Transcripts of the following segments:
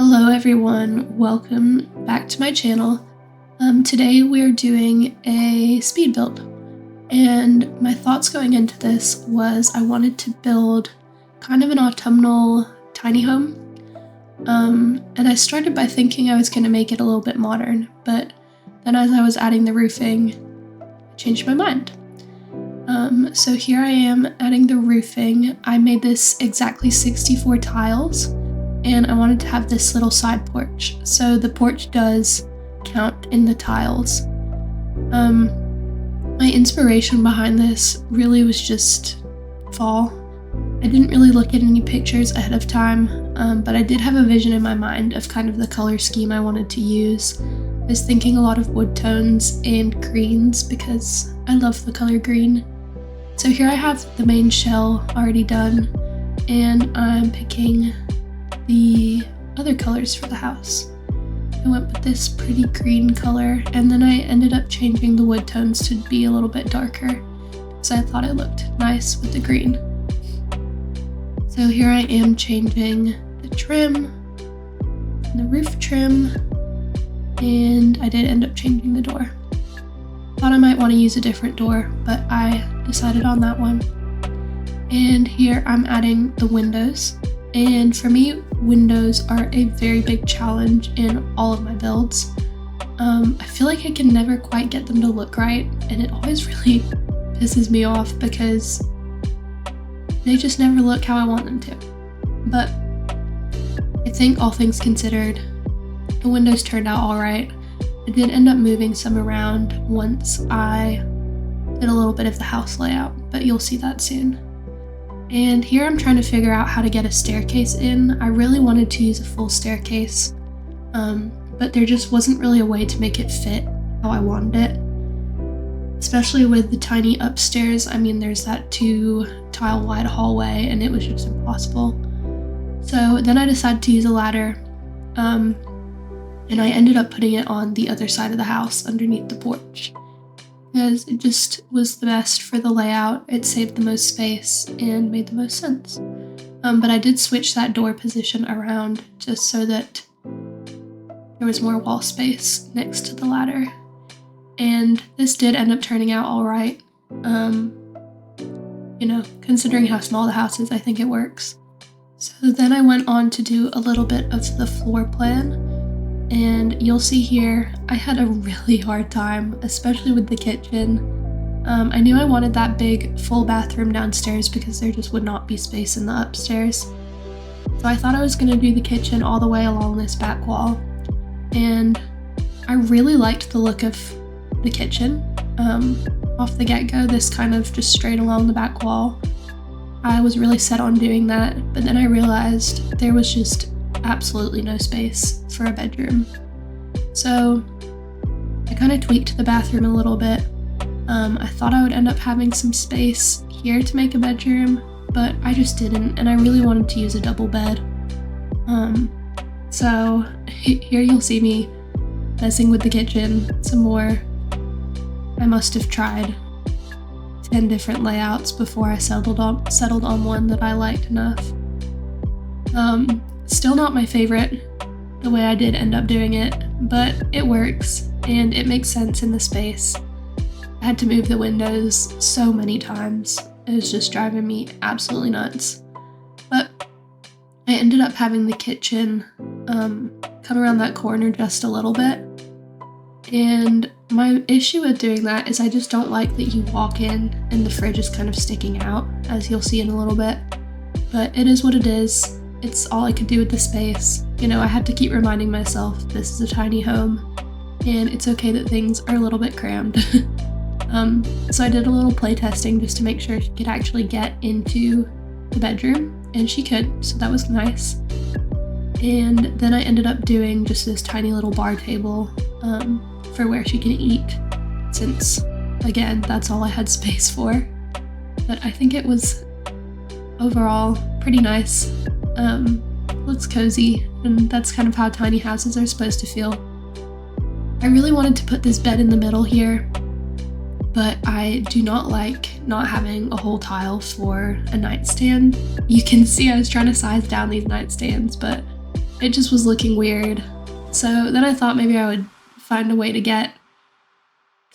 Hello everyone, welcome back to my channel. Today we're doing a speed build, and my thoughts going into this was I wanted to build kind of an autumnal tiny home. And I started by thinking I was going to make it a little bit modern, but then as I was adding the roofing, I changed my mind. So here I am adding the roofing. I made this exactly 64 tiles. And I wanted to have this little side porch, so the porch does count in the tiles. My inspiration behind this really was just fall. I didn't really look at any pictures ahead of time, but I did have a vision in my mind of kind of the color scheme I wanted to use. I was thinking a lot of wood tones and greens because I love the color green. So here I have the main shell already done, and I'm picking the other colors for the house. I went with this pretty green color, and then I ended up changing the wood tones to be a little bit darker because I thought it looked nice with the green. So here I am changing the trim, and the roof trim, and I did end up changing the door. Thought I might want to use a different door, but I decided on that one. And here I'm adding the windows. And for me, windows are a very big challenge in all of my builds. I feel like I can never quite get them to look right, and it always really pisses me off because they just never look how I want them to. But I think all things considered, the windows turned out alright. I did end up moving some around once I did a little bit of the house layout, but you'll see that soon. And here I'm trying to figure out how to get a staircase in. I really wanted to use a full staircase, but there just wasn't really a way to make it fit how I wanted it. Especially with the tiny upstairs. I mean, there's that 2-tile wide hallway, and it was just impossible. So then I decided to use a ladder, and I ended up putting it on the other side of the house underneath the porch, because it just was the best for the layout. It saved the most space and made the most sense. But I did switch that door position around just so that there was more wall space next to the ladder. And this did end up turning out all right. Considering how small the house is, I think it works. So then I went on to do a little bit of the floor plan. And you'll see here, I had a really hard time, especially with the kitchen. I knew I wanted that big full bathroom downstairs because there just would not be space in the upstairs. So I thought I was going to do the kitchen all the way along this back wall. And I really liked the look of the kitchen. Off the get-go, this kind of just straight along the back wall. I was really set on doing that, but then I realized there was just absolutely no space for a bedroom. So I kind of tweaked the bathroom a little bit. I thought I would end up having some space here to make a bedroom, but I just didn't, and I really wanted to use a double bed. So here you'll see me messing with the kitchen some more. I must have tried 10 different layouts before I settled on one that I liked enough. Still not my favorite, the way I did end up doing it, but it works, and it makes sense in the space. I had to move the windows so many times. It was just driving me absolutely nuts. But I ended up having the kitchen come around that corner just a little bit. And my issue with doing that is I just don't like that you walk in and the fridge is kind of sticking out, as you'll see in a little bit. But it is what it is. It's all I could do with the space. I had to keep reminding myself this is a tiny home, and it's okay that things are a little bit crammed. So I did a little play testing just to make sure she could actually get into the bedroom, and she could, so that was nice. And then I ended up doing just this tiny little bar table for where she can eat, since, again, that's all I had space for. But I think it was overall pretty nice. Looks cozy, and that's kind of how tiny houses are supposed to feel. I really wanted to put this bed in the middle here, but I do not like not having a whole tile for a nightstand. You can see I was trying to size down these nightstands, but it just was looking weird. So then I thought maybe I would find a way to get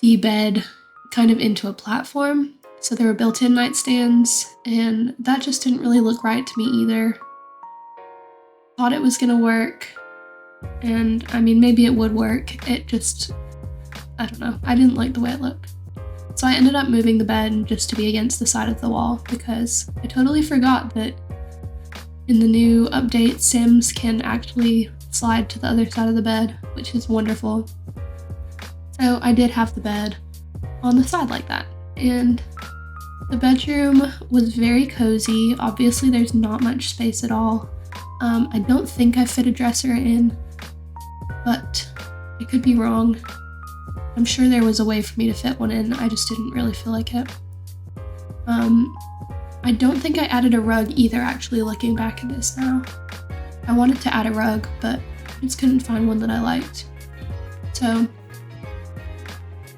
the bed kind of into a platform. So there were built-in nightstands, and that just didn't really look right to me either. Thought it was gonna work, and I mean, maybe it would work. It just, I don't know, I didn't like the way it looked. So I ended up moving the bed just to be against the side of the wall, because I totally forgot that in the new update, Sims can actually slide to the other side of the bed, which is wonderful. So I did have the bed on the side like that, and the bedroom was very cozy. Obviously there's not much space at all. I don't think I fit a dresser in, but I could be wrong. I'm sure there was a way for me to fit one in, I just didn't really feel like it. I don't think I added a rug either, actually, looking back at this now. I wanted to add a rug, but I just couldn't find one that I liked. So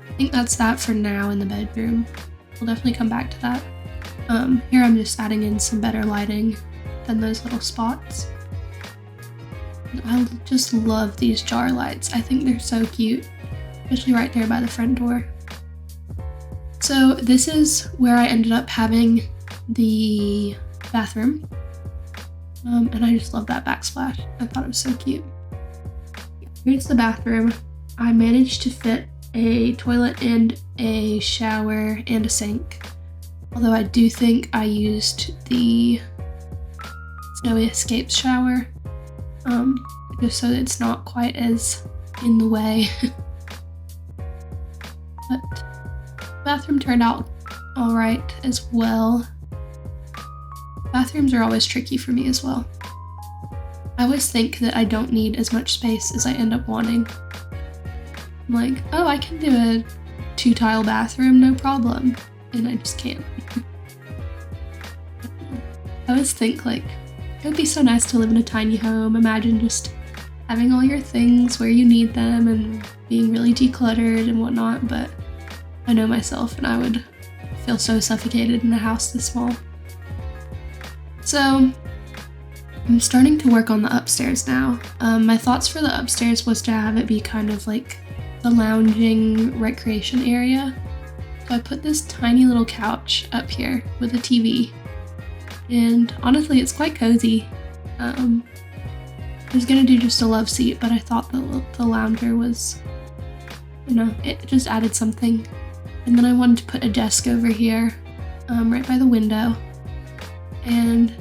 I think that's that for now in the bedroom. We'll definitely come back to that. Here I'm just adding in some better lighting than those little spots. I just love these jar lights. I think they're so cute, especially right there by the front door. So this is where I ended up having the bathroom. And I just love that backsplash. I thought it was so cute. Here's the bathroom. I managed to fit a toilet and a shower and a sink. Although I do think I used the Snowy Escapes shower, just so that it's not quite as in the way. But the bathroom turned out alright as well. Bathrooms are always tricky for me as well. I always think that I don't need as much space as I end up wanting. I'm like, oh, I can do a 2-tile bathroom, no problem. And I just can't. I always think, like, it would be so nice to live in a tiny home. Imagine just having all your things where you need them and being really decluttered and whatnot, but I know myself and I would feel so suffocated in a house this small. So I'm starting to work on the upstairs now. My thoughts for the upstairs was to have it be kind of like the lounging recreation area. So I put this tiny little couch up here with a TV, and honestly it's quite cozy. I was gonna do just a love seat, but I thought the lounger was, you know, it just added something. And then I wanted to put a desk over here, right by the window. And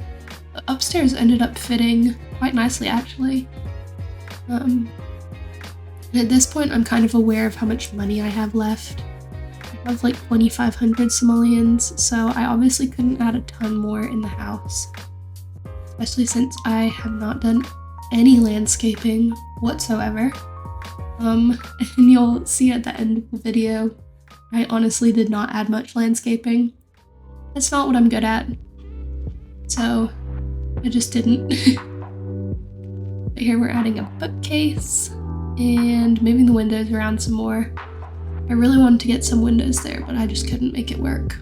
the upstairs ended up fitting quite nicely, actually. At this point, I'm kind of aware of how much money I have left. I have like 2,500 simoleons, so I obviously couldn't add a ton more in the house. Especially since I have not done any landscaping whatsoever. And you'll see at the end of the video, I honestly did not add much landscaping. That's not what I'm good at. So I just didn't. But here we're adding a bookcase and moving the windows around some more. I really wanted to get some windows there, but I just couldn't make it work.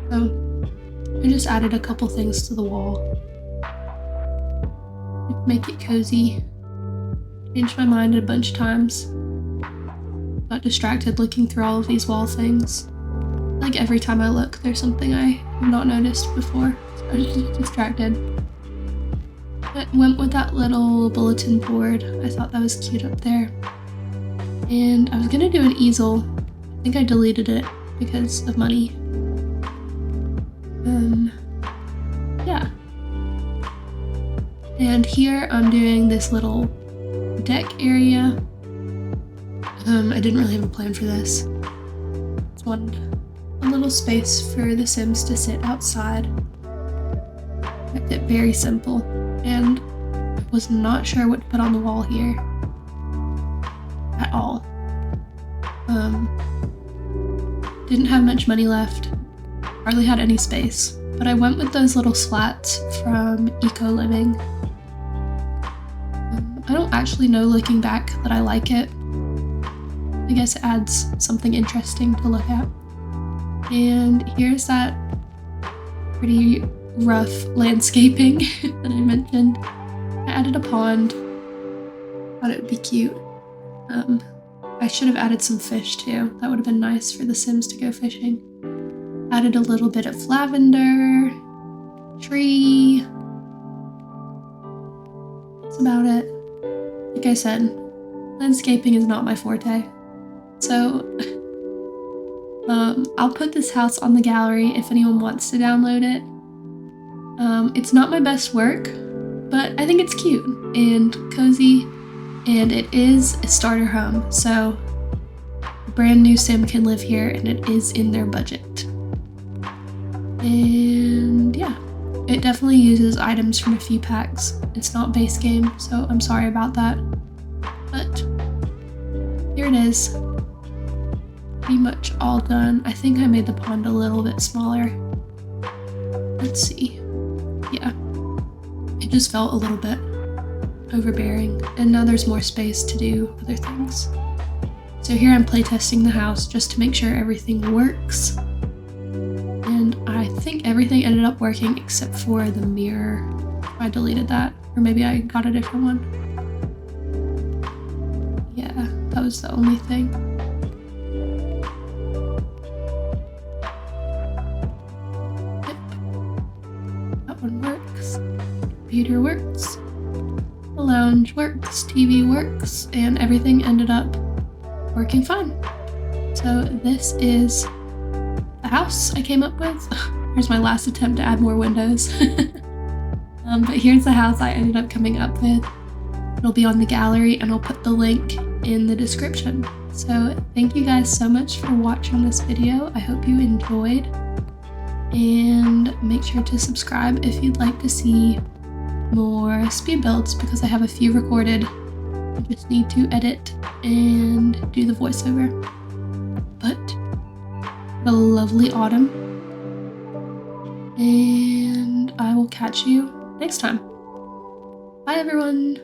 So I just added a couple things to the wall. Make it cozy. Changed my mind a bunch of times. Got distracted looking through all of these wall things. Like every time I look, there's something I have not noticed before. So I was just distracted. But went with that little bulletin board. I thought that was cute up there. And I was gonna do an easel. I think I deleted it because of money. Yeah. And here I'm doing this little deck area. I didn't really have a plan for this. Just wanted a little space for the Sims to sit outside. Kept it very simple, and I was not sure what to put on the wall here at all. Didn't have much money left, hardly had any space, but I went with those little slats from Eco Living. I don't actually know, looking back, that I like it. I guess it adds something interesting to look at. And here's that pretty rough landscaping that I mentioned. I added a pond Thought it would be cute. I should have added some fish too. That would have been nice for the Sims to go fishing. Added a little bit of lavender, tree. That's about it. Like I said, landscaping is not my forte. So I'll put this house on the gallery if anyone wants to download it. It's not my best work, but I think it's cute and cozy, and it is a starter home, so a brand new Sim can live here and it is in their budget. And yeah, it definitely uses items from a few packs. It's not base game, so I'm sorry about that. But here it is. Pretty much all done. I think I made the pond a little bit smaller. Let's see. Yeah. It just felt a little bit overbearing, and now there's more space to do other things. So here I'm playtesting the house just to make sure everything works. And I think everything ended up working except for the mirror. I deleted that, or maybe I got a different one. Yeah, that was the only thing. Yep. That one works. Computer works. The lounge works. TV works. And everything ended up working fine. So this is the house I came up with. Here's my last attempt to add more windows. But here's the house I ended up coming up with. It'll be on the gallery, and I'll put the link in the description. So thank you guys so much for watching this video. I hope you enjoyed, and make sure to subscribe if you'd like to see more speed builds, because I have a few recorded. I just need to edit and do the voiceover. But have a lovely autumn, and I will catch you next time. Bye everyone!